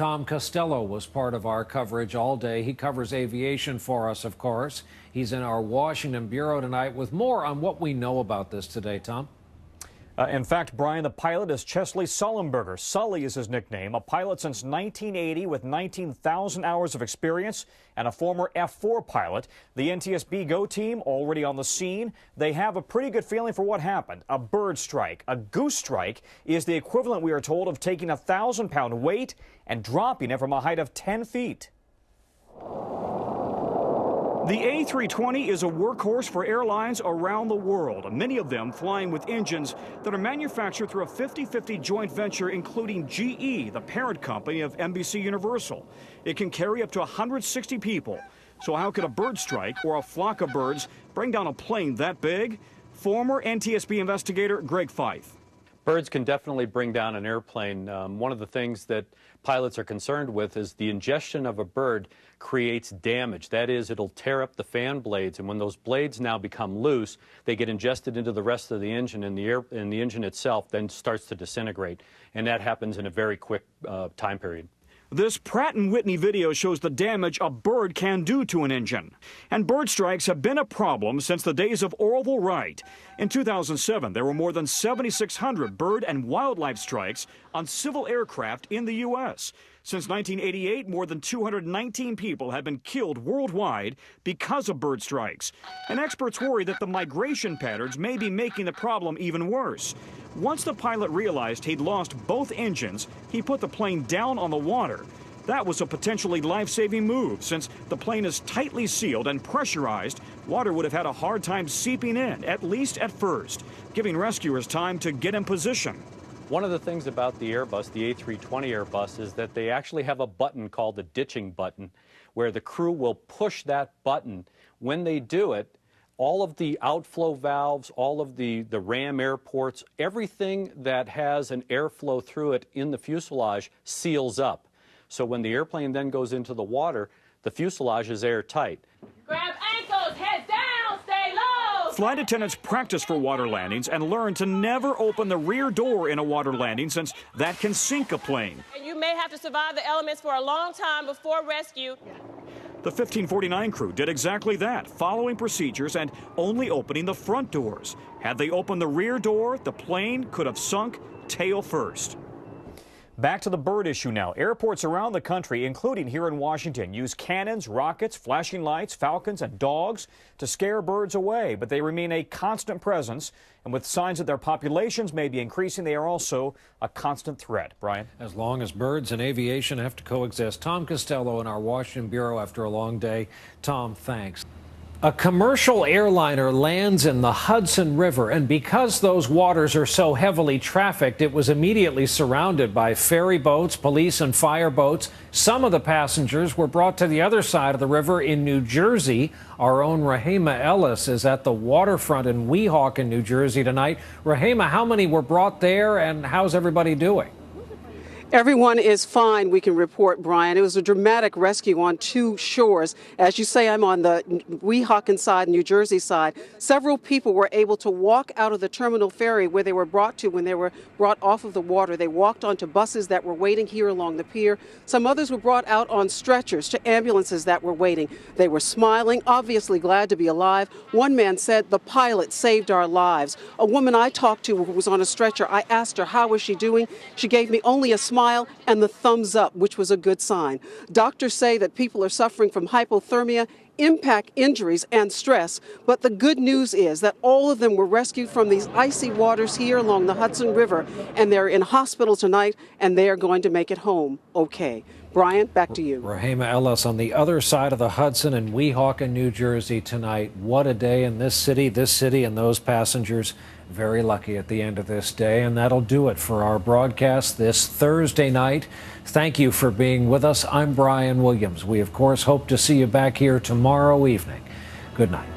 Tom Costello was part of our coverage all day. He covers aviation for us, of course. He's in our Washington bureau tonight with more on what we know about this today. Tom? In fact, Brian, the pilot is Chesley Sullenberger. Sully is his nickname, a pilot since 1980 with 19,000 hours of experience and a former F-4 pilot. The NTSB GO team already on the scene. They have a pretty good feeling for what happened. A bird strike. A goose strike is the equivalent, we are told, of taking a 1,000-pound weight and dropping it from a height of 10 feet. The A320 is a workhorse for airlines around the world, many of them flying with engines that are manufactured through a 50-50 joint venture, including GE, the parent company of NBC Universal. It can carry up to 160 people. So how could a bird strike or a flock of birds bring down a plane that big? Former NTSB investigator Greg Fife. Birds can definitely bring down an airplane. One of the things that pilots are concerned with is the ingestion of a bird creates damage. That is, it'll tear up the fan blades, and when those blades now become loose, they get ingested into the rest of the engine, and the engine itself then starts to disintegrate, and that happens in a very quick time period. This Pratt & Whitney video shows the damage a bird can do to an engine. And bird strikes have been a problem since the days of Orville Wright. In 2007, there were more than 7,600 bird and wildlife strikes on civil aircraft in the U.S. Since 1988, more than 219 people have been killed worldwide because of bird strikes. And experts worry that the migration patterns may be making the problem even worse. Once the pilot realized he'd lost both engines, he put the plane down on the water. That was a potentially life-saving move. Since the plane is tightly sealed and pressurized, water would have had a hard time seeping in, at least at first, giving rescuers time to get in position. One of the things about the Airbus, the A320 Airbus, is that they actually have a button called the ditching button, where the crew will push that button. When they do it, all of the outflow valves, all of the ram air ports, everything that has an airflow through it in the fuselage seals up. So when the airplane then goes into the water, the fuselage is airtight. Grab ankles, head down, stay low. Flight attendants practice for water landings and learn to never open the rear door in a water landing, since that can sink a plane. And you may have to survive the elements for a long time before rescue. The 1549 crew did exactly that, following procedures and only opening the front doors. Had they opened the rear door, the plane could have sunk tail first. Back to the bird issue now. Airports around the country, including here in Washington, use cannons, rockets, flashing lights, falcons, and dogs to scare birds away. But they remain a constant presence. And with signs that their populations may be increasing, they are also a constant threat. Brian? As long as birds and aviation have to coexist. Tom Costello in our Washington bureau after a long day. Tom, thanks. A commercial airliner lands in the Hudson River, and because those waters are so heavily trafficked, it was immediately surrounded by ferry boats, police and fire boats. Some of the passengers were brought to the other side of the river in New Jersey. Our own Rahema Ellis is at the waterfront in Weehawken, New Jersey tonight. Rahema, how many were brought there, and how's everybody doing? Everyone is fine, we can report, Brian. It was a dramatic rescue on two shores. As you say, I'm on the Weehawken side, New Jersey side. Several people were able to walk out of the terminal ferry where they were brought to when they were brought off of the water. They walked onto buses that were waiting here along the pier. Some others were brought out on stretchers to ambulances that were waiting. They were smiling, obviously glad to be alive. One man said, "The pilot saved our lives." A woman I talked to who was on a stretcher, I asked her, how was she doing? She gave me only a smile and the thumbs up, which was a good sign. Doctors say that people are suffering from hypothermia, impact injuries, and stress. But the good news is that all of them were rescued from these icy waters here along the Hudson River, and they're in hospital tonight, and they are going to make it home okay. Brian, back to you. Rahema Ellis on the other side of the Hudson in Weehawken, New Jersey tonight. What a day in this city, and those passengers very lucky at the end of this day. And that'll do it for our broadcast this Thursday night. Thank you for being with us. I'm Brian Williams. We, of course, hope to see you back here tomorrow evening. Good night.